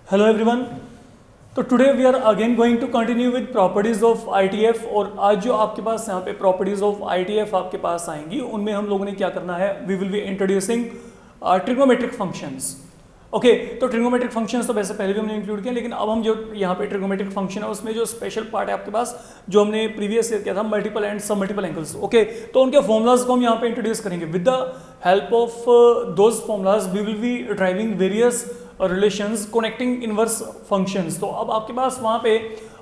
Hello everyone. तो today we are again going to continue with properties of ITF. और आज जो आपके पास यहाँ पे प्रॉपर्टीज ऑफ आईटीएफ आपके पास आएंगी उनमें हम लोगों ने क्या करना है, we will be introducing trigonometric functions. Okay, तो ट्रिग्नोमेट्रिक फंक्शंस तो वैसे पहले भी हमने इंक्लूड किया, लेकिन अब हम जो यहाँ पे ट्रिग्नोमेट्रिक फंक्शन है उसमें जो स्पेशल पार्ट है आपके पास जो हमने प्रीवियस ईयर किया था, multiple and sub multiple angles. Okay, तो उनके फॉर्मुलाज को हम यहाँ पे इंट्रोड्यूस करेंगे। With the help of those formulas we will be driving various relations connecting inverse functions. तो अब आपके पास वहाँ पे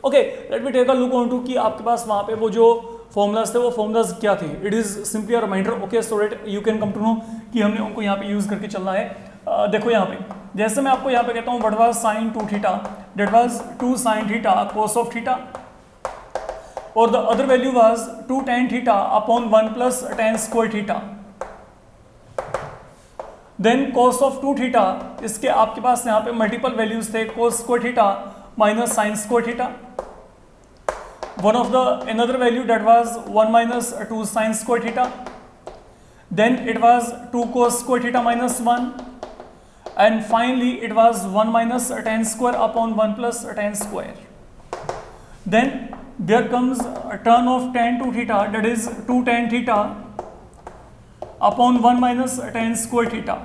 okay, let me take a look on to कि आपके पास वहाँ पे वो जो फॉर्मुलाज थे वो फॉर्मुलाज क्या थे। It is simply a reminder, okay, so that you can come to know कि हमने उनको यहाँ पे यूज करके चलना है। देखो यहाँ पे जैसे मैं आपको यहाँ पे कहता हूँ what was sine 2 theta, that was 2 sin theta cos of theta, और the other value was 2 tan theta upon 1 plus tan square theta. Then cos of 2 theta, इसके आपके पास यहाँ पे मल्टीपल वैल्यूज थे, cos square theta minus sin square theta. One of the another value that was 1 minus 2 sin square theta, then it was 2 cos square theta minus 1, and finally it was 1 minus tan square upon 1 plus tan square. Then there comes a turn of tan 2 theta, that is 2 tan theta upon 1 minus tan square theta.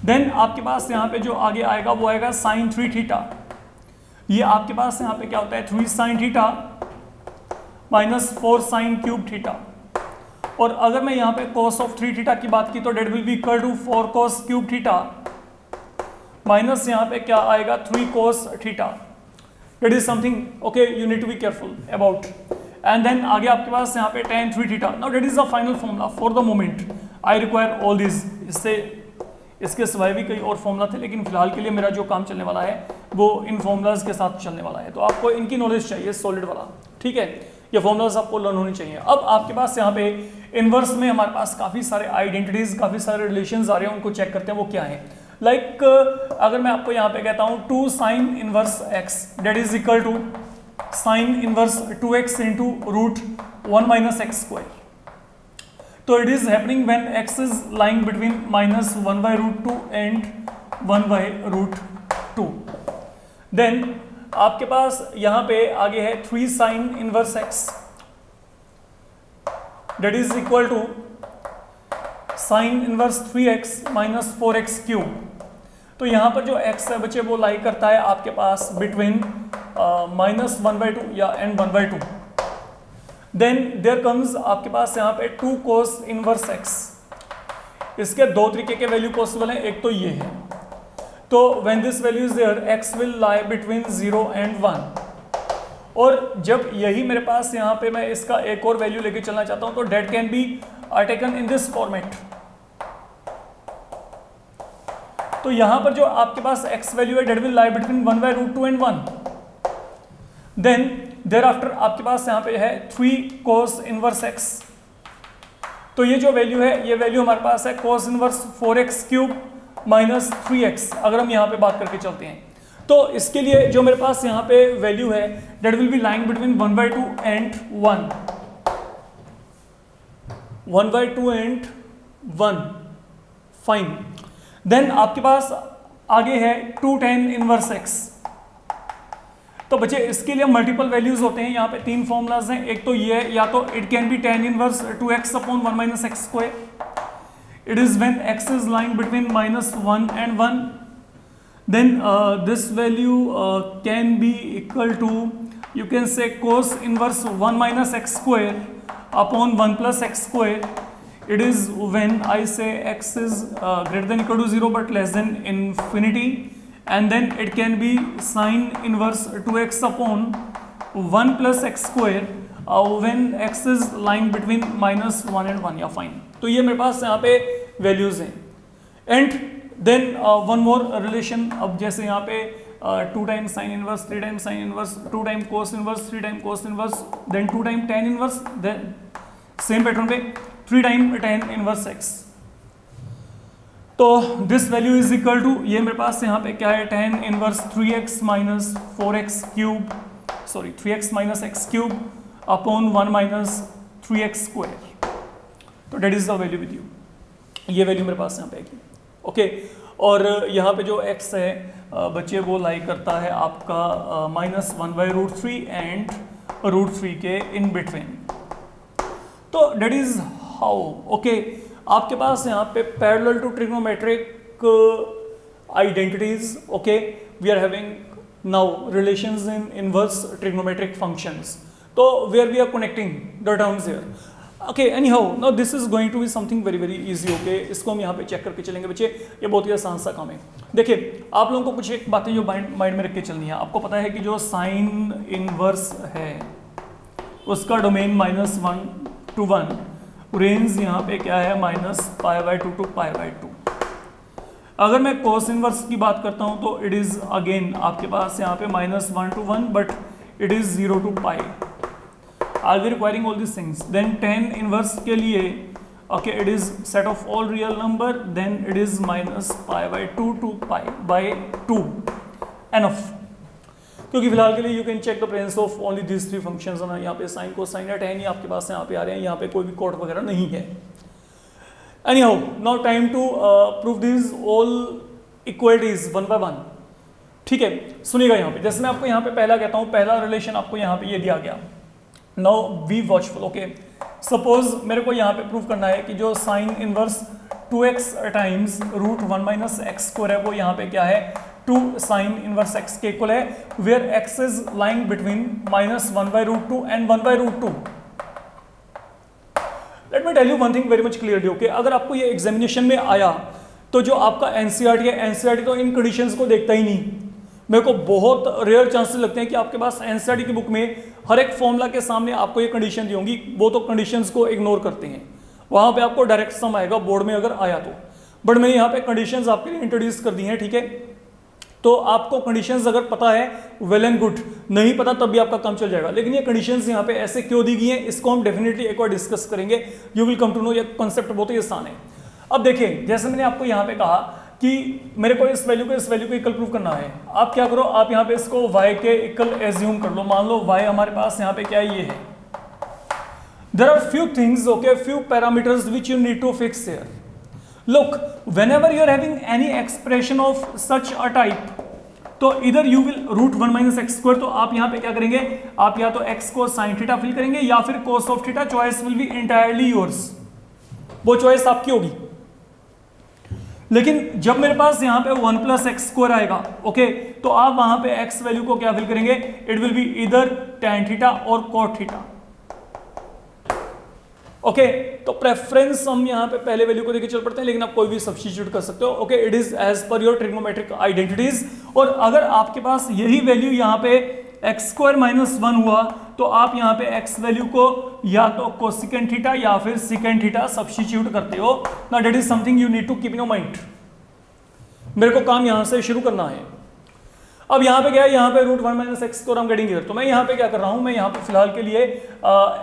Then आपके पास यहाँ पे जो आगे आएगा वो आएगा sin 3 theta. ये आपके पास यहाँ पे क्या होता है 3 sin theta minus 4 sin cube theta. और अगर मैं यहाँ पे cos ऑफ 3 थीटा की बात की तो that will be equal to 4 cos cube theta minus यहाँ पे क्या आएगा 3 cos theta. That is something okay you need to be careful about. And then आगे आपके पास यहाँ पे tan 3 theta. Now that is the final formula for the moment. I require all this. इसके सिवाय भी कई और फॉर्मूला थे, लेकिन फिलहाल के लिए मेरा जो काम चलने वाला है वो इन फॉर्मूलाज के साथ चलने वाला है। तो आपको इनकी नॉलेज चाहिए सॉलिड वाला, ठीक है। ये फॉर्मूलाज आपको लर्न होनी चाहिए। अब आपके पास यहाँ पे इनवर्स में हमारे पास काफ़ी सारे आइडेंटिटीज, काफ़ी सारे रिलेशंस आ रहे हैं, उनको चेक करते हैं वो क्या है। लाइक अगर मैं आपको यहाँ पे कहता हूँ 2 sin inverse x that is equal to sin inverse 2x into root 1 minus x square. तो it is happening when x is lying between minus 1 by root 2 and 1 by root 2। Then आपके पास यहाँ पे आगे है 3 sin inverse x that is equal to sin inverse 3x minus 4x cube. तो यहाँ पर जो x है बच्चे वो लाई करता है आपके पास बिटवीन माइनस 1/2 या एंड 1/2। देन देयर कम्स आपके पास यहाँ पे 2 cos इनवर्स x। इसके दो तरीके के वैल्यू पॉसिबल हैं, एक तो ये है। तो when this value is there x will lie between 0 and 1। और जब यही मेरे पास यहाँ पे मैं इसका एक और वैल्यू लेके चलना चाहता हूँ तो that can be taken in this format. तो यहाँ पर जो आपके पास x वैल्यू है that will lie between 1/√2 and 1। Then thereafter आपके पास यहाँ पे है 3 cos इनवर्स x। तो ये जो वैल्यू है ये वैल्यू हमारे पास है cos inverse 4x cube minus 3x। अगर हम यहाँ पे बात करके चलते हैं तो इसके लिए जो मेरे पास यहाँ पे वैल्यू है that will be lying between 1/2 and 1, 1/2 and 1, fine. Then आपके पास आगे है 2 tan इनवर्स x। तो बच्चे इसके लिए मल्टीपल वैल्यूज होते हैं, यहाँ पे 3 फॉर्मूलाज हैं। एक तो ये है, या तो it can B tan inverse 2x upon 1 minus x square. It is when x is lying between minus 1 and 1। then this value can be equal to, you can say, cos inverse 1 minus x square upon 1 plus x square. It is when I say x is greater than equal to 0 but less than infinity, and then it can be sin inverse 2x upon 1 plus x square when x is lying between minus 1 and 1. या fine. तो ये मेरे पास यहाँ पे values हैं। and then one more relation. अब जैसे यहाँ पे 2 time sine inverse, 3 time sine inverse, 2 time cos inverse, 3 time cos inverse, then 2 time tan inverse, then same pattern पे 3 टाइम tan इनवर्स x। तो this value is equal to, ये मेरे पास यहाँ पे क्या है, tan inverse 3x minus 4x cube, sorry 3x minus x cube upon 1 minus 3x square. तो that is the value with you. ये वैल्यू मेरे पास यहाँ पे आएगी। ओके, और यहाँ पे जो x है बच्चे वो लाई करता है आपका -1/√3 एंड √3 के इन बिटवीन। तो डेट इज हाउ ओके आपके पास यहाँ पे parallel to trigonometric identities okay we are having now relations in inverse trigonometric functions, तो where we are connecting the terms here okay anyhow now this is going to be something very very easy okay. इसको हम यहाँ पे check करके चलेंगे बच्चे, ये बहुत ही आसान सा काम है। देखिए आप लोगों को कुछ एक बातें जो माइंड में रख के चलनी है। आपको पता है कि जो साइन इनवर्स है उसका डोमेन -1 to 1, रेंज यहाँ पे क्या है -π/2 to π/2। अगर मैं कोस इनवर्स की बात करता हूँ तो इट इज अगेन आपके पास यहाँ पे -1 to 1 but it is 0 to π। I'll be requiring all these things. Then tan inverse के लिए okay it is set of all real number, then it is -π/2 to π/2 enough। क्योंकि फिलहाल के लिए you can check the presence of only these three functions है ना, यहाँ पे sin cosine या tan ही आपके पास यहाँ पे आ रहे हैं, यहाँ पे कोई भी कॉट वगैरह नहीं है। Anyhow, now time to prove these all equalities one by one। ठीक है, सुनिएगा यहाँ पे, जैसे मैं आपको यहाँ पे पहला कहता हूँ, पहला रिलेशन आपको यहाँ पे ये दिया गया। Now be watchful okay. Suppose मेरे को यहाँ पे प्रूव करना है कि जो sign inverse 2x times √1 - x² है वो यहाँ पे क्या है 2 साइन इनवर्स x के इक्वल है, where x is lying between -1/√2 and 1/√2। Let me tell you one thing very much clearly okay. अगर आपको ये एग्जामिनेशन में आया तो जो आपका एनसीईआरटी है, एनसीईआरटी तो इन कंडीशंस को देखता ही नहीं। मेरे को बहुत रेयर चांसेस लगते हैं कि आपके पास एनसीईआरटी की बुक में हर एक फॉर्मूला के सामने आपको ये कंडीशन दी होंगी, वो तो कंडीशंस को इग्नोर करते हैं। वहां पे आपको डायरेक्ट सम आएगा बोर्ड में अगर आया तो, बट मैंने यहाँ पे कंडीशंस आपके लिए इंट्रोड्यूस कर दी हैं। ठीक है, तो आपको कंडीशंस अगर पता है वेल एंड गुड, नहीं पता तब भी आपका काम चल जाएगा। लेकिन ये कंडीशंस यहाँ पे ऐसे क्यों दी गई हैं इसको हम डेफिनेटली एक बार डिस्कस करेंगे। You will come to know, ये कॉन्सेप्ट बहुत ही आसान है। अब देखिए जैसे मैंने आपको यहाँ पे कहा कि मेरे को इस वैल्यू को इक्वल प्रूव करना है। आप क्या करो, आप यहाँ पे इसको y के इक्वल एज्यूम कर लो। मान लो y हमारे पास यहाँ पे क्या है, ये है। There are few things okay, few parameters which you need to fix here. Look, whenever you are having any expression of such a type, तो इधर यू विल √1 - x², तो आप यहाँ पे क्या करेंगे, आप या तो x को sin थीटा फिल करेंगे या फिर cos of theta. Choice will be entirely yours, वो चॉइस आपकी होगी। लेकिन जब मेरे पास यहाँ पे 1 + x² आएगा ओके, तो आप वहां पे x वैल्यू को क्या फिल करेंगे, इट विल बी इधर tan थीटा और cot थीटा ओके। तो प्रेफरेंस हम यहाँ पे पहले वैल्यू को लेके चल पड़ते हैं, लेकिन आप कोई भी सब्स्टिट्यूट कर सकते हो okay. It is as per your trigonometric identities. और अगर आपके पास यही वैल्यू यहाँ पे x² - 1 हुआ तो आप यहाँ पे x वैल्यू को या तो कोसेकेंट थीटा या फिर सेकेंट थीटा सब्स्टिट्यूट करते हो ना। That is something you need to keep in your mind. मेरे को काम यहाँ से शुरू करना है। अब यहाँ पे क्या है, यहाँ पे √1 - x² हम गेटिंग हियर। तो मैं यहाँ पे क्या कर रहा हूँ, मैं यहाँ पे फिलहाल के लिए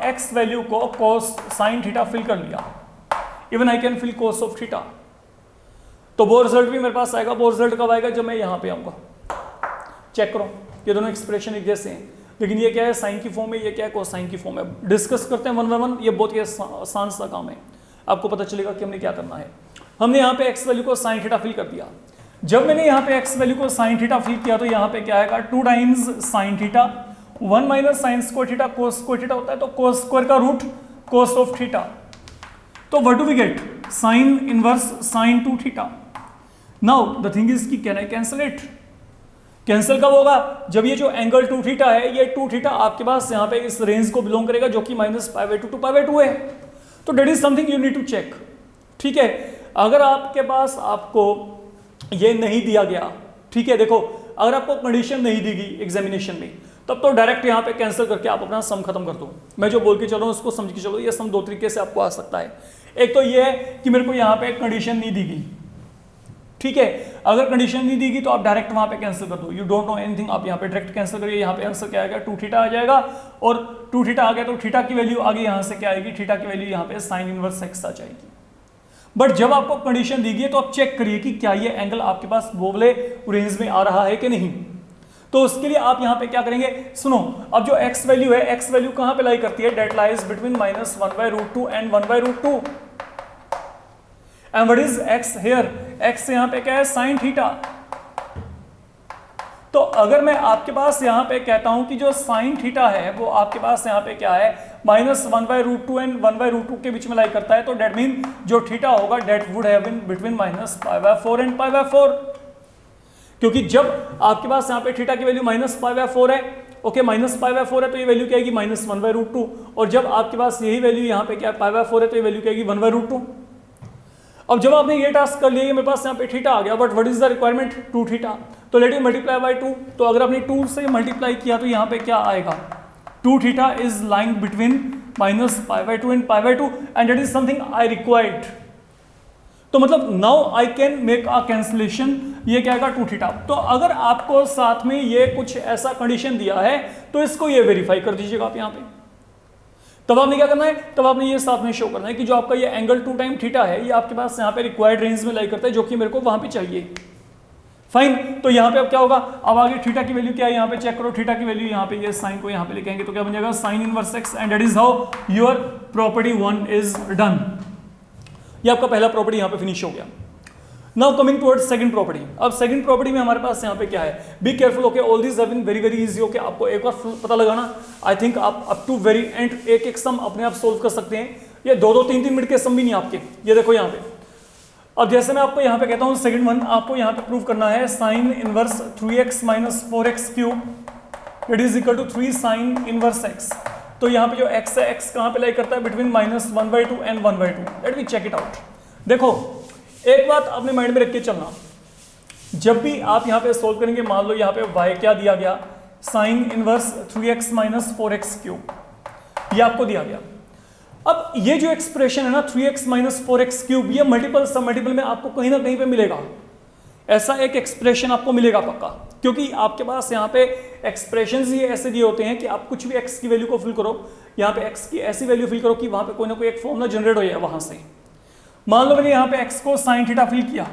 x वैल्यू को cos sin थीटा फिल कर लिया। Even I can fill cos of theta. तो वो रिजल्ट भी मेरे पास आएगा। वो रिजल्ट कब आएगा, जब मैं यहाँ पे आऊंगा। चेक करो, ये दोनों एक्सप्रेशन एक जैसे हैं, लेकिन ये क्या है साइन की फॉर्म है, ये क्या है कोसाइन की फॉर्म है। डिस्कस करते हैं वन बाय वन। ये बहुत ही आसान सा काम है, आपको पता चलेगा कि हमने क्या करना है। हमने यहाँ पे x वैल्यू को sin थीटा फिल कर दिया। जब मैंने यहाँ पे x वैल्यू को sin थीटा फिल किया तो यहाँ पे क्या आएगा 2 times sin theta, 1 - sin square theta cos square theta होता है, तो cos स्क्वायर का रूट cos ऑफ थीटा। तो what do we get, sin inverse sin 2 theta. Now the thing is कि can I cancel it. Cancel कब होगा, जब ये जो एंगल 2 थीटा है, ये 2 थीटा आपके पास यहाँ पे इस रेंज को बिलोंग करेगा जो कि -π/2 to π/2 है। तो that is something you need to check. ठीक है, अगर आपके पास आपको ये नहीं दिया गया, ठीक है, देखो अगर आपको कंडीशन नहीं दी गई एग्जामिनेशन में, तब तो डायरेक्ट यहाँ पे कैंसिल करके आप अपना सम खत्म कर दो। मैं जो बोल के चल रहा हूँ उसको समझ के चलो। ये सम दो तरीके से आपको आ सकता है। एक तो ये है कि मेरे को यहाँ पे कंडीशन नहीं दी गई, ठीक है। अगर कंडीशन नहीं दी गई तो आप डायरेक्ट वहां पे कैंसिल कर दो। यू डोंट नो एनीथिंग, आप यहाँ पे डायरेक्ट कैंसिल करिए। यहाँ पे आंसर क्या आएगा, 2 थीटा आ जाएगा। और 2 थीटा आ गया तो थीटा की वैल्यू आगे यहाँ से क्या आएगी, थीटा की वैल्यू यहाँ पे साइन इनवर्स x आ जाएगी। बट जब आपको कंडीशन दी गई तो आप चेक करिए कि क्या ये एंगल आपके पास वो वाले रेंज में आ रहा है कि नहीं। तो उसके लिए आप यहाँ पे क्या करेंगे, सुनो। अब जो x वैल्यू है, x वैल्यू कहाँ पे लाई करती है, that lies between -1/√2 and 1/√2। And what is x here? x यहाँ पे क्या है साइन थीटा। तो अगर मैं आपके पास यहाँ पे कहता हूं कि जो साइन थीटा है वो आपके पास यहाँ पे क्या है -1/√2 एंड 1/√2 के बीच में लाई करता है, तो डेट मीन जो थीटा होगा that would have been between -π/4 and π/4, क्योंकि जब आपके पास यहाँ पे थीटा की वैल्यू -π/4 है, ओके -π/4 है तो ये वैल्यू क्या आएगी -1/√2, और जब आपके पास यही वैल्यू यहाँ पे क्या है π/4 है तो ये वैल्यू क्या आएगी 1/√2। अब जब आपने ये टास्क कर लिया, मेरे पास यहाँ पे थीटा आ गया, but what is the requirement 2 theta, तो लेट यू मल्टीप्लाई बाय 2, तो अगर आपने 2 से मल्टीप्लाई किया तो यहाँ पे क्या आएगा 2 theta is lying between -π/2 and π/2 and that is something I required. तो मतलब now I can make a cancellation, ये क्या आएगा 2 थीटा। तो अगर आपको साथ में ये कुछ ऐसा कंडीशन दिया है तो इसको ये वेरीफाई कर दीजिएगा आप यहाँ पे। तब आपने क्या करना है, तब आपने ये साथ में शो करना है कि जो आपका ये एंगल 2 टाइम थीटा है ये आपके पास यहाँ पे रिक्वायर्ड रेंज में लाई करता है, जो कि मेरे को वहां पे चाहिए। फाइन, तो यहाँ पे अब क्या होगा, अब आगे थीटा की वैल्यू क्या है यहाँ पे चेक करो, थीटा की वैल्यू यहाँ पे ये साइन को यहाँ पे लेके आएंगे तो क्या बन जाएगा sine inverse x, and that is how your property 1 is done. ये आपका पहला प्रॉपर्टी यहाँ पे फिनिश हो गया। Now coming towards second property. अब सेकंड प्रॉपर्टी में हमारे पास यहाँ पे क्या है, be careful, okay, all this have been very very easy, okay, आपको एक बार पता लगाना, आई थिंक आप अप टू वेरी एंड एक सम अपने आप सोल्व कर सकते हैं, ये 2-2 3-3 मिनट के सम भी नहीं आपके। ये देखो यहाँ पे, अब जैसे मैं आपको यहाँ पे कहता हूँ सेकंड वन, आपको यहाँ पे प्रूव करना है sine inverse 3x - 4x cube it is equal to 3 sine inverse x। तो यहाँ पे जो x है, x कहाँ पे लाई करता है between -1/2 and 1/2। Let me check it out. देखो एक बात अपने माइंड में रख के चलना, जब भी आप यहाँ पे सोल्व करेंगे, मान लो यहाँ पे y क्या दिया गया, sine inverse 3x - 4x cube, ये आपको दिया गया। अब ये जो एक्सप्रेशन है ना 3x - 4x क्यूब, ये मल्टीपल सब मल्टीपल में आपको कहीं ना कहीं पे मिलेगा, ऐसा एक एक्सप्रेशन आपको मिलेगा पक्का, क्योंकि आपके पास यहाँ पे एक्सप्रेशंस ही ऐसे दिए होते हैं कि आप कुछ भी x की वैल्यू को फिल करो, यहाँ पे x की ऐसी वैल्यू फिल करो कि वहां पे कोई ना कोई एक फॉर्मूला जनरेट हो जाए वहां से। मान लो मैंने यहाँ पे x को साइन थीटा फिल किया,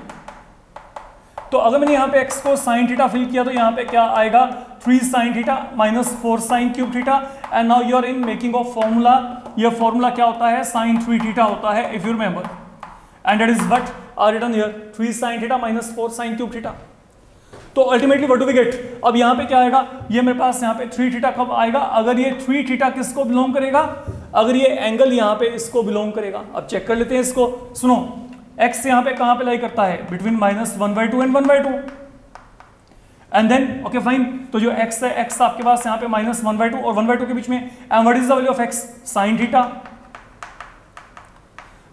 तो अगर मैंने यहाँ पे x को साइन थीटा फिल किया तो यहाँ पे क्या आएगा 3 sine theta - 4 sine cube theta, and now you are in making of formula. ये फॉर्मूला क्या होता है, साइन 3 थीटा होता है if you remember, and that is what are written here 3 sine theta - 4 sine cube theta. तो ultimately what do we get, अब यहाँ पे क्या आएगा, ये मेरे पास यहाँ पे 3 थीटा कब आएगा, अगर ये 3 थीटा किसको बिलोंग करेगा, अगर ये एंगल यहाँ पे इसको बिलोंग करेगा। अब चेक कर लेते हैं इसको, सुनो x यहाँ पे कहाँ पे लाई करता है between -1/2 and 1/2, and then okay fine, तो जो x है, x आपके पास यहाँ पे -1/2 और 1/2 के बीच में, and what is the value of x, sine theta.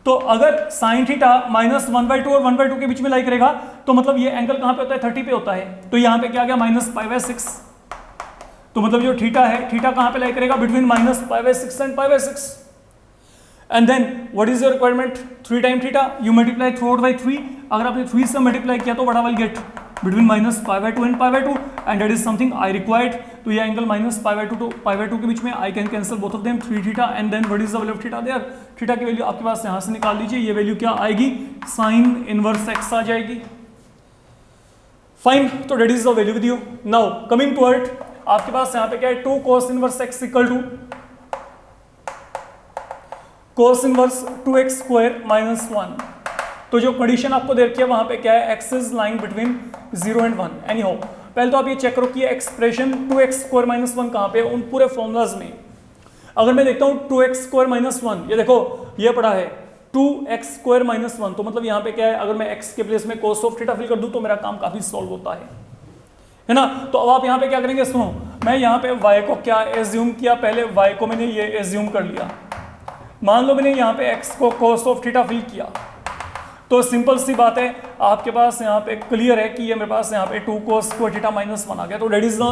तो अगर साइन थीटा -1/2 और 1/2 के बीच में लाई करेगा तो मतलब ये एंगल कहाँ पे होता है 30 पे होता है, तो यहाँ पे क्या आ गया -π/6। तो मतलब जो थीटा है, थीटा कहाँ पे लाई करेगा between -π/6 and π/6, and then what is your requirement 3 time theta, you multiply through out by 3, अगर आपने 3 से मल्टीप्लाई किया तो what I will get between -π/2 and π/2, and that is something I required. तो ये एंगल -π/2 टू π/2 के बीच में I can cancel both of them 3 theta, and then what is the value of theta there, theta की value आपके पास यहाँ से निकाल लीजिए, ये वैल्यू क्या आएगी साइन इनवर्स x आ जाएगी। फाइन, तो that is the value with you. Now coming toward, आपके पास यहाँ पे क्या है 2 cos inverse x equal to cos inverse 2x² - 1। तो जो कंडीशन आपको दे रखी है वहां पे क्या है, x is lying between 0 and 1। Any how, पहले तो आप ये चेक करो कि एक्सप्रेशन 2x² - 1 कहाँ पे है उन पूरे फॉर्मूलाज में। अगर मैं देखता हूँ 2x² - 1, ये देखो ये पड़ा है 2x² - 1, तो मतलब यहाँ पे क्या है, अगर मैं x के प्लेस में cos ऑफ थीटा फिल कर दूं तो मेरा काम काफी सॉल्व होता है ना। तो अब आप यहाँ पे क्या करेंगे, सुनो, मैं यहाँ पे y को क्या एज्यूम किया, पहले y को मैंने ये एज्यूम कर लिया, मान लो मैंने यहाँ पे x को cos ऑफ थीटा फिल किया, तो सिंपल सी बात है आपके पास यहाँ पे क्लियर है कि ये मेरे पास यहाँ पे 2 cos² थीटा -1 आ गया, तो that is the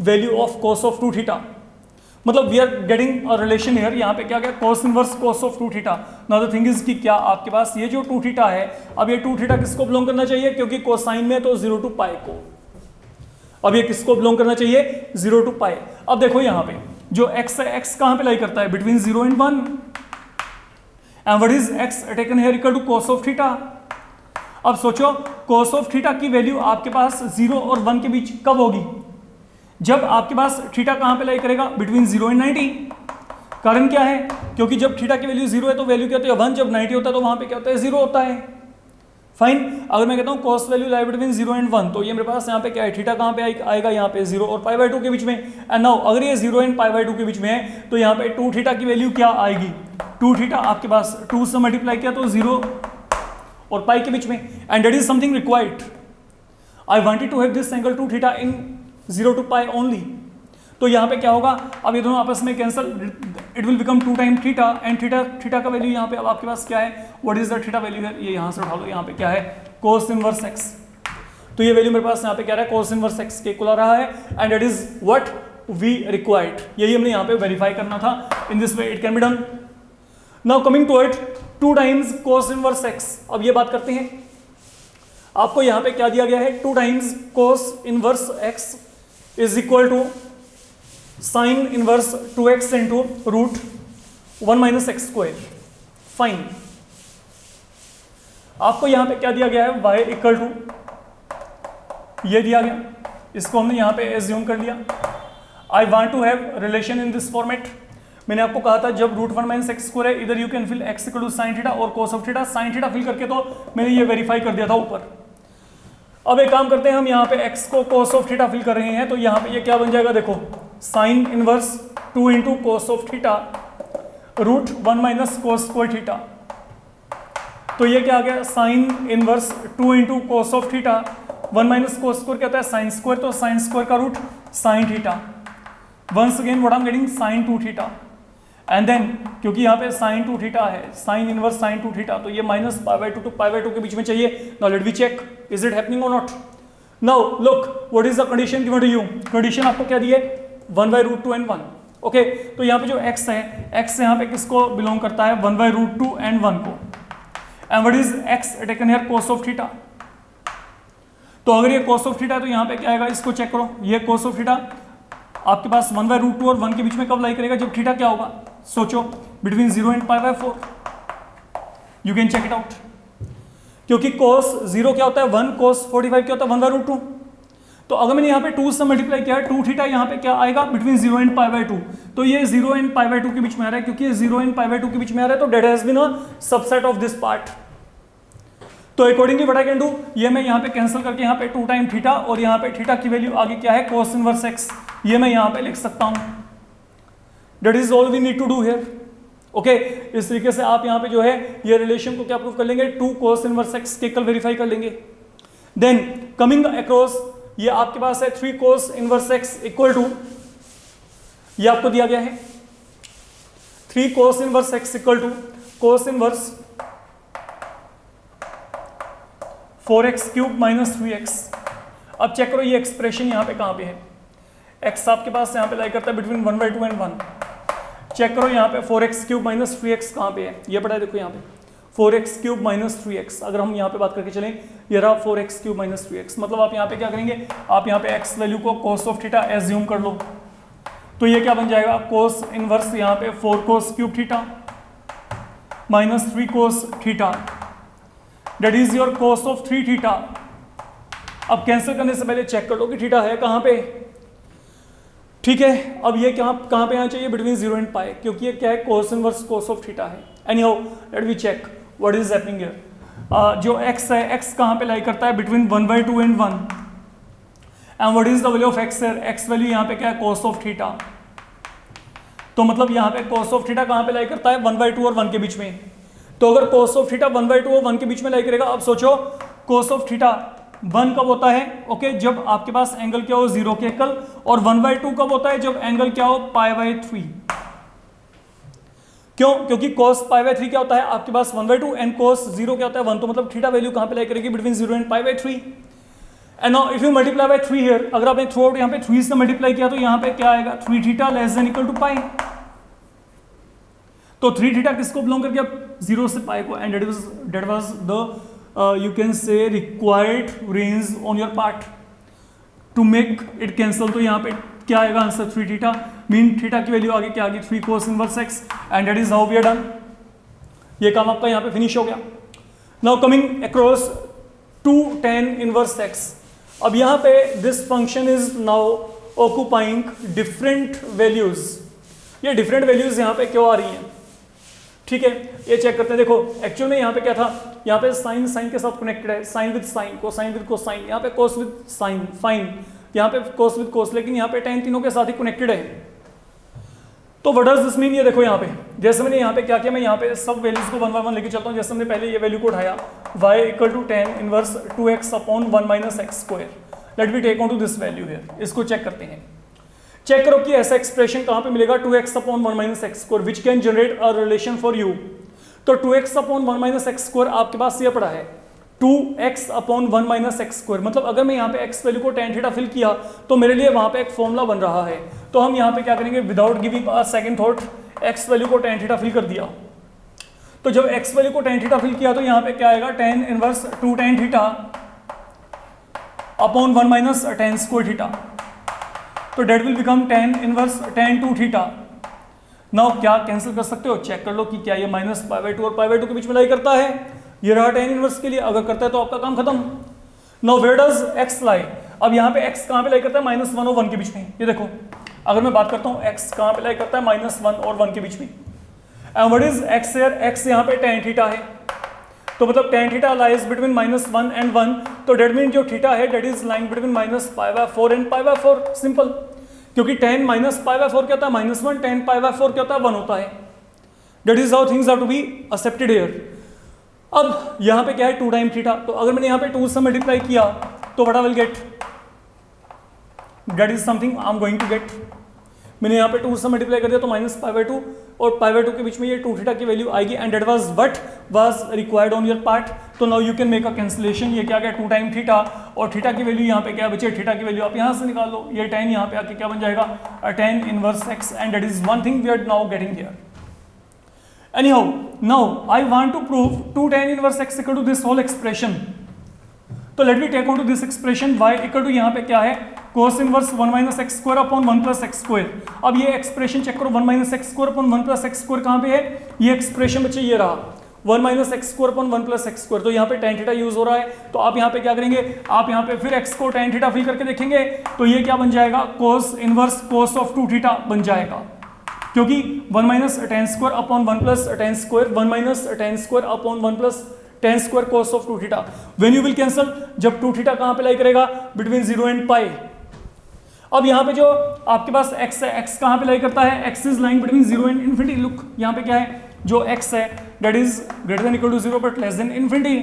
value of cos of 2 theta. मतलब we are getting a relation here, यहाँ पे क्या गया cos inverse cos of 2 theta. Now the thing is कि क्या आपके पास ये जो 2 थीटा है, अब ये 2 थीटा किसको बिलोंग करना चाहिए, क्योंकि कोसाइन में तो 0 to π को, अब ये किसको बिलोंग करना चाहिए 0 to π। अब देखो यहाँ पे जो x है, x कहाँ पे लाई करता है between 0 and 1, and what is x taken here equal to cos of theta। अब सोचो cos of theta की वैल्यू आपके पास 0 और 1 के बीच कब होगी, जब आपके पास थीटा कहाँ पे लाई करेगा बिटवीन 0 एंड 90। कारण क्या है, क्योंकि जब थीटा की वैल्यू 0 है तो वैल्यू क्या होती है 1, जब 90 होता है तो वहां पे क्या होता है 0 होता है। फाइन। अगर मैं कहता हूँ cos value lie between 0 and 1, तो ये मेरे पास यहाँ पे क्या है, थीटा कहाँ पे आएगा, यहाँ पे 0 और पाई बाय 2 के बीच में। एंड नाउ अगर ये 0 एंड पाई बाय 2 के बीच में है तो यहाँ पे 2 थीटा की वैल्यू क्या आएगी, 2 थीटा आपके पास 2 से मल्टीप्लाई किया तो 0 और पाई के बीच में, and that is something required. I wanted to have this angle 2 theta in 0 to pi only. तो यहाँ पे क्या होगा, अब ये दोनों आपस में cancel, it will become 2 time theta, and theta का वैल्यू यहाँ पे अब आपके पास क्या है, what is the theta value है, ये यहाँ से उठा लो, यहाँ पे क्या है, कोस इनवर्स एक्स। तो ये वैल्यू मेरे पास यहाँ पे क्या रहा है, कोस इनवर्स एक्स के इक्वल आ रहा है, and it is what we required. यही हमने यहाँ पे वेरीफाई करना था। In this way it can be done. Now coming to it, 2 times cos inverse x. अब ये बात करते हैं, आपको यहाँ पे क्या दिया गया है, 2 times cos inverse x is equal to sine inverse 2x into root 1 minus x square. Fine. आपको यहां पे क्या दिया गया है, y इक्वल टू ये दिया गया, इसको हमने यहां पे एज्यूम कर लिया। I want to have relation in this format. मैंने आपको कहा था जब रूट 1 माइनस एक्स स्क्वायर है, इधर you can fill x equal to sine theta और cos of theta. Sine theta fill करके तो मैंने ये वेरीफाई कर दिया था ऊपर। अब एक काम करते हैं, हम यहाँ पे x को कोस ऑफ थीटा फिल कर रहे हैं, तो यहाँ पे ये क्या बन जाएगा, देखो sine inverse 2 into cos of theta root 1 minus cos square theta. तो ये क्या आ गया, sine inverse 2 into cos of theta 1 minus cos square क्या होता है, साइन स्क्वायर, तो साइन स्क्वायर का root sine theta. Once again what I am getting, sine 2 theta, and then क्योंकि यहाँ पे साइन 2 थीटा है, साइन इनवर्स साइन 2 थीटा, तो ये minus pi by 2 to pi by 2 के बीच में चाहिए। Now let we check is it happening और not. Now look what is the condition given to you. Condition आपको क्या दी है, 1 बाय रूट 2 एंड 1। ओके, तो यहाँ पे जो x है, x यहाँ पे किसको बिलोंग करता है, 1 बाय रूट 2 एंड 1 को। And what is x taken here, cos of theta. तो अगर ये कोस ऑफ थीटा है तो यहाँ पे क्या आएगा, इसको चेक करो, ये कोस ऑफ थीटा आपके पास 1 बाय रूट 2 और 1 के बीच में कब लाई करेगा, जब थीटा क्या होगा, सोचो between 0 and pi by 4। You can check it out, क्योंकि कोस 0 क्या होता है 1, कोस 45 क्या होता है 1 बाय रूट 2। तो अगर मैंने यहाँ पे 2 से मल्टीप्लाई किया है, 2 थीटा यहाँ पे क्या आएगा, बिटवीन 0 एंड पाई बाय 2। तो ये 0 एंड पाई बाय 2 के बीच में आ रहा है, क्योंकि ये 0 एंड पाई बाय 2 के बीच में आ रहा है, तो that has been a subset of this part. तो accordingly what I can do, ये मैं यहाँ पे कैंसिल करके यहाँ पे 2 टाइम थीटा और यहाँ पे थीटा की वैल्यू आगे क्या है, कोस इनवर्स एक्स, ये मैं यहाँ पे लिख सकता हूँ। That is all we need to do here. Okay, इस तरीके से आप यहाँ पे जो है ये रिलेशन को क्या प्रूव कर लेंगे, 2 कोस इनवर्स एक्स के कल वेरीफाई कर लेंगे। देन कमिंग अक्रॉस, ये आपके पास है 3 cos inverse x equal to, ये आपको दिया गया है 3 cos inverse x equal to cos inverse 4x cube minus 3x। अब चेक करो ये एक्सप्रेशन यहाँ पे कहाँ पे है, x आपके पास यहाँ पे लाई करता है बिटवीन 1 बाय 2 एंड 1। चेक करो यहाँ पे 4x क्यूब माइनस 3x कहाँ पे है, ये पता है, देखो यहाँ पे 4x क्यूब माइनस 3x। अगर हम यहाँ पे बात करके चलें, ये रहा 4x क्यूब माइनस 3x, मतलब आप यहाँ पे क्या करेंगे, आप यहाँ पे x वैल्यू को कोस ऑफ थीटा एज्यूम कर लो। तो ये क्या बन जाएगा, कोस इनवर्स यहाँ पे 4 cos cube theta minus 3 cos theta, that is your cos of 3 theta. अब कैंसिल करने से पहले चेक कर लो कि थीटा है कहाँ पे, ठीक है। अब ये कहाँ पे आना चाहिए, बिटवीन 0 एंड पाई, क्योंकि ये क्या है, cos inverse cos of theta है। Anyhow let we check what is happening here. जो x है, x कहाँ पे लाई करता है, between 1 by 2 and 1। And what is the value of x here, x value यहाँ पे क्या है, कोस ऑफ थीटा। तो मतलब यहाँ पे कोस ऑफ थीटा कहाँ पे लाई करता है, 1 बाय 2 और 1 के बीच में। तो अगर कोस ऑफ थीटा 1 बाय 2 और 1 के बीच में लाई करेगा, अब सोचो कोस ऑफ थीटा 1 कब होता है, ओके, जब आपके पास एंगल क्या हो, 0 के इक्वल, और 1 बाय 2 कब होता है, जब एंगल क्या हो, पाई बाय 3। क्यों, क्योंकि कोस पाई बाय 3 क्या होता है आपके पास 1 बाय 2 एंड कोस 0 क्या होता है 1। तो मतलब थीटा वैल्यू कहाँ पे लाई करेगी, between 0 and pi bye 3। And now if you multiply by 3 here, अगर आपने थ्रू आउट यहाँ पे 3 से मल्टीप्लाई किया तो यहाँ पे क्या आएगा, 3 theta less than equal to pi. तो 3 थीटा किसको बिलोंग करके, अब 0 से पाई को, and that was the you can say required range on your part to make it cancel. तो यहाँ पे क्या आएगा आंसर, 3 थीटा, मीन थीटा की वैल्यू आगे क्या आ गई, 3 cos inverse x, and that is how we are done. ये काम आपका यहाँ पे फिनिश हो गया। Now coming across 2 tan inverse x. अब यहाँ पे this function is now occupying different values. ये डिफरेंट वैल्यूज यहाँ पे क्यों आ रही हैं, ठीक है, ये चेक करते हैं। देखो एक्चुअल में यहाँ पे क्या था, यहाँ पे साइन साइन के साथ कनेक्टेड है, sine with sine, cosine with cosine, यहाँ पे कोस विद साइन, फाइन, यहाँ पे कोस विद कोस, लेकिन यहाँ पे tan तीनों के साथ ही कनेक्टेड है। तो व्हाट डज दिस मीन, ये देखो यहाँ पे जैसे मैंने यहाँ पे क्या किया, मैं यहाँ पे सब वैल्यूज को 1 by 1 लेके चलता हूँ। जैसे हमने पहले ये वैल्यू को उठाया y equal to tan inverse 2x upon 1 minus x square, let me take on to this value here. इसको चेक करते हैं, चेक करो कि ऐसा एक्सप्रेशन कहाँ पे मिलेगा 2x upon 1 minus x square which can generate a relation for you. तो 2x upon 1 minus x square आपके पास ये पड़ा है 2x upon 1 minus x square, मतलब अगर मैं यहाँ पे x वैल्यू को tan थीटा फिल किया तो मेरे लिए वहां पे एक फॉर्मूला बन रहा है। तो हम यहाँ पे क्या करेंगे, without giving a second thought x value को tan थीटा फिल कर दिया। तो जब x वैल्यू को tan थीटा फिल किया तो यहाँ पे क्या आएगा, tan inverse 2 tan theta upon 1 minus tan square theta, तो that will become tan inverse tan 2 theta. Now क्या कैंसिल कर सकते हो, चेक कर लो कि क्या ये माइनस π/2 और π/2 के बीच में लाई करता है। ये रहा tan इनवर्स के लिए, अगर करता है तो आपका काम खत्म। नाउ वेयर डज x लाई, अब यहाँ पे x कहाँ पे लाई करता है, -1 और 1 के बीच में। ये देखो अगर मैं बात करता हूँ x कहाँ पे लाई करता है, -1 और 1 के बीच में। And what is x here, x यहाँ पे tan थीटा है, तो मतलब tan theta lies between -1 and 1, तो डेट मीन जो थीटा है that is lying between -π/4 and π/4, simple. क्योंकि tan -π/4 क्या होता है, -1, tan π/4 क्या होता है, 1 होता है। That is how things are to be accepted here. अब यहाँ पे क्या है 2 टाइम थीटा, तो अगर मैंने यहाँ पे 2 से मल्टीप्लाई किया तो what I will get, that is something I am going to get. मैंने यहाँ पे 2 से मल्टीप्लाई कर दिया तो -π/2 और π/2 के बीच में ये 2 थीटा की वैल्यू आएगी, and that was what was required on your part. तो now you can make a cancellation, ये क्या गया 2 टाइम थीटा, और थीटा की वैल्यू यहाँ पे क्या बचे, थीटा की वैल्यू आप यहाँ से निकाल लो, ये tan यहाँ पे आके क्या बन जाएगा, tan inverse x, and that is one thing we are now getting here. Anyhow, now I want to prove 2 tan inverse x equal to this whole expression. तो let me take on to this expression y equal to यहाँ पे क्या है, cos inverse 1 minus x square upon 1 plus x square। अब ये expression check करो, 1 minus x square upon 1 plus x square कहाँ पे है, ये एक्सप्रेशन बच्चे ये रहा 1 minus x square upon 1 plus x square। तो यहाँ पे tan थीटा यूज हो रहा है, तो आप यहाँ पे क्या करेंगे, आप यहाँ पे फिर x को tan थीटा फिल करके देखेंगे, तो ये क्या बन जाएगा, cos inverse cos of 2 theta बन जाएगा, क्योंकि 1 minus tan square upon 1 plus tan square, 1 minus tan square upon 1 plus tan square cos of 2 theta. When you will cancel, जब 2 थीटा कहाँ पे लाई करेगा, बिटवीन 0 एंड पाई। अब यहाँ पे जो आपके पास x है, x कहाँ पे लाई करता है, x is lying between 0 and infinity. Look यहाँ पे क्या है, जो x है that is greater than equal to 0 but less than infinity.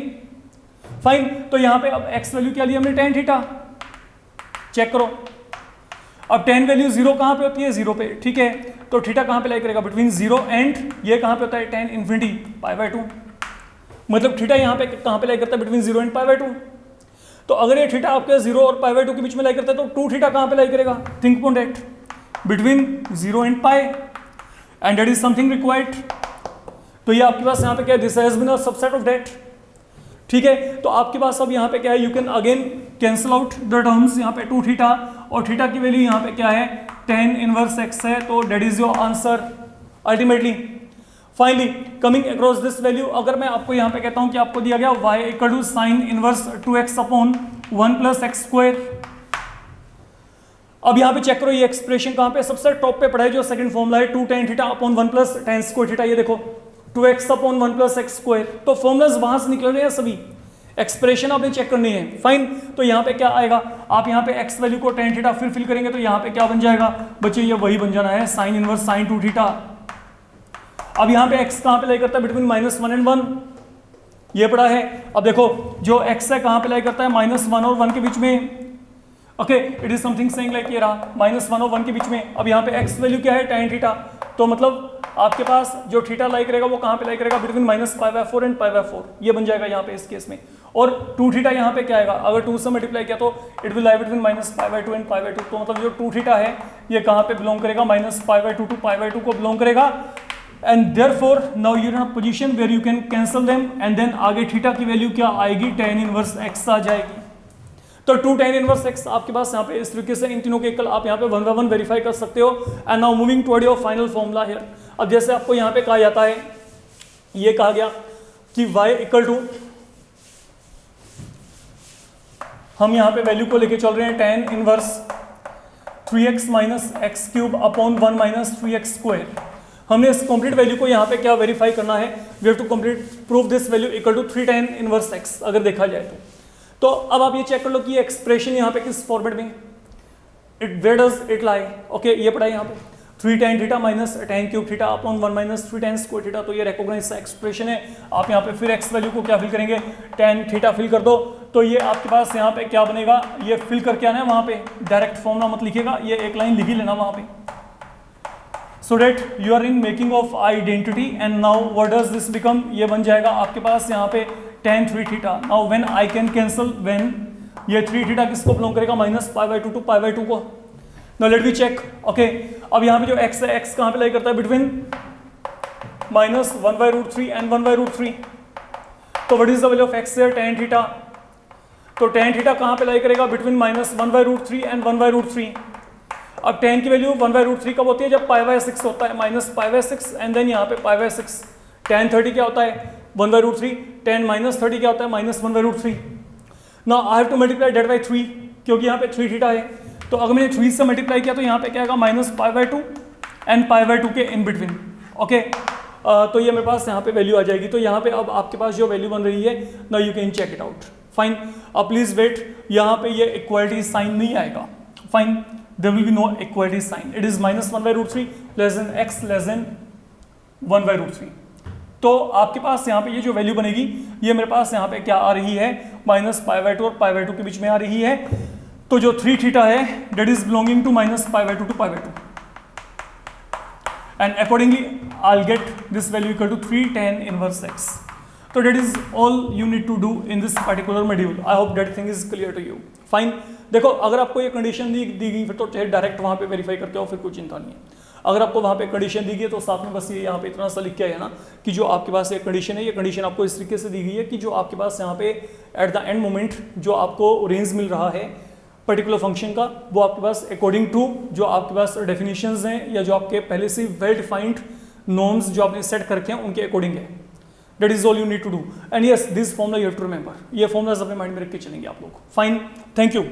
Fine, तो यहाँ पे अब x वैल्यू क्या ली हमने, tan थीटा। चेक करो, अब tan वैल्यू 0 कहाँ पे होती है, 0 पे, ठीक है। तो थीटा कहाँ पे लाई करेगा, बिटवीन 0 एंड ये कहाँ पे होता है, tan इन्फिनिटी π/2। मतलब थीटा यहाँ पे कहाँ पे लाई करता है, बिटवीन 0 एंड π/2। तो अगर ये थीटा आपके 0 और π/2 के बीच में लाई करता है तो 2 थीटा कहाँ पे लाई करेगा, think about it, between 0 and pi, and that is something required. तो ये आपके पास यहाँ पे क्या है, this has been a subset of that, ठीक है। तो आपके पास अब यहाँ पे क्या है, you can again cancel out the terms, यहाँ पे 2 थीटा और थीटा की वैल्यू यहाँ पे क्या है, tan इनवर्स x है, तो that is your answer ultimately. Finally coming across this value, अगर मैं आपको यहाँ पे कहता हूँ कि आपको दिया गया y equal to sine inverse 2x upon 1 plus x square. अब यहाँ पे चेक करो, ये एक्सप्रेशन कहाँ पे सबसे टॉप पे पड़ा है, जो सेकंड फॉर्मूला है 2 tan theta upon 1 plus tan square theta. ये देखो 2x upon 1 plus x square, तो फॉर्मूलाज वहां से निकल रहे हैं सभी, एक्सप्रेशन आपने चेक करनी है। फाइन, तो यहाँ पे क्या आएगा, आप यहाँ पे x वैल्यू को tan थीटा फिल करेंगे तो यहाँ पे क्या बन जाएगा बच्चे, ये वही बन जाना है साइन इनवर्स साइन 2 थीटा। अब यहाँ पे x कहाँ पे लाई करता है, बिटवीन -1 एंड 1, ये पड़ा है। अब देखो जो x है कहाँ पे लाई करता है, -1 और 1 के बीच में। Okay, it is something saying like ये रहा -1 और 1 के बीच में। अब यहाँ पे x वैल्यू क्या है, tan थीटा, तो मतलब आपके पास जो थीटा लाई करेगा वो कहाँ पे लाई करेगा, बिटवीन -π/4 एंड π/4, ये बन जाएगा यहाँ पे इस केस में। और 2 थीटा यहाँ पे क्या आएगा, अगर 2 से मल्टीप्लाई किया तो it will lie between -π/2 and π/2, तो मतलब जो 2 थीटा है ये कहाँ पे बिलोंग करेगा, -π/2 टू π/2 को बिलोंग करेगा। And therefore now you are in a position where you can cancel them, and then आगे थीटा की वैल्यू क्या आएगी, tan इनवर्स x आ जाएगी। तो 2 tan इनवर्स x आपके पास यहाँ पे इस तरीके से इन तीनों के कल आप यहाँ पे 1 by 1 वेरीफाई कर सकते हो। And now moving toward your final formula here. अब जैसे आपको यहाँ पे कहा जाता है, ये कहा गया कि y इक्वल टू, हम यहाँ पे वैल्यू को लेके चल रहे हैं tan inverse 3x minus x cube upon 1 minus 3x square. हमने इस कंप्लीट वैल्यू को यहाँ पे क्या वेरीफाई करना है, we have to complete prove this value equal to 3 tan inverse x अगर देखा जाए तो अब आप ये चेक कर लो कि ये एक्सप्रेशन यहाँ पे किस फॉर्मेट में, it where does it lie, okay ये पढ़ा यहाँ पे 3 tan theta minus tan cube theta upon 1 minus 3 tan square theta, तो ये रिकॉग्नाइज एक्सप्रेशन है। आप यहाँ पे फिर एक्स वैल्यू को क्या फिल करेंगे, tan थीटा फिल कर दो, तो ये आपके पास यहाँ पे क्या बनेगा, ये फिल करके आना है वहाँ पे, डायरेक्ट फॉर्मूला मत लिखिएगा, ये एक लाइन लिख ही लेना वहाँ पे, so that you are in making of identity and now what does this become, ये बन जाएगा आपके पास यहाँ पे tan 3 theta. Now when I can cancel, when ये 3 थीटा किसको बिलोंग करेगा, माइनस π/2 टू π/2 को। Now let me check, okay अब यहाँ पे जो x है, x कहाँ पे लाई करता है, बिटवीन माइनस 1/√3 एंड 1/√3, तो what is the value of x है, tan थीटा, तो tan थीटा कहाँ पे लाई करेगा, बिटवीन माइनस 1/√3 एंड 1/√3। अब tan की वैल्यू 1/√3 कब होती है, जब π/6 होता है, माइनस π/6 एंड देन यहाँ पे π/6। tan 30 क्या होता है, 1/√3, tan माइनस 30 क्या होता है, minus 1/√3। Now I have to multiply that by 3, क्योंकि यहाँ पे 3 थीटा है, तो अगर मैंने 3 से मल्टीप्लाई किया तो यहाँ पे क्या आएगा, माइनस π/2 एंड π/2 के इन बिटवीन, ओके तो ये मेरे पास यहाँ पे वैल्यू आ जाएगी। तो यहाँ पे अब आपके पास जो वैल्यू बन रही है, now you can check it out, fine. अब प्लीज वेट, यहाँ पे ये इक्वालिटी साइन नहीं आएगा, fine, there will be no equality sign, it is minus 1/√3 less than x less than 1/√3। तो आपके पास यहाँ पे ये जो वैल्यू बनेगी, ये मेरे पास यहाँ पे क्या आ रही है, माइनस π/2 और π/2 के बीच में आ रही है, तो जो 3 थीटा है that is belonging to minus π/2 to π/2 and accordingly I will get this value equal to 3 tan inverse x। तो that is all you need to do in this particular module, I hope that thing is clear to you, fine. देखो अगर आपको ये condition दी गई फिर तो चाहे direct वहाँ पे वेरीफाई करके आओ, फिर कोई चिंता नहीं है। अगर आपको वहाँ पे कंडीशन दी गई है तो साथ में बस ये यहाँ पे इतना सा लिख के आया ना कि जो आपके पास ये कंडीशन है, ये कंडीशन आपको इस तरीके से दी गई है कि जो आपके पास यहाँ पे एट द एंड मोमेंट जो आपको रेंज मिल रहा है पर्टिकुलर फंक्शन का, वो आपके पास अकॉर्डिंग टू जो आपके पास डेफिनेशंस हैं या जो आपके पहले से वेल डिफाइंड नॉर्म्स जो आपने सेट करके हैं उनके अकॉर्डिंग है। That is all you need to do and yes this formula you have to remember, ये फॉर्मूलाज अपने माइंड में रख के चलेंगे आप लोग, फाइन, थैंक यू।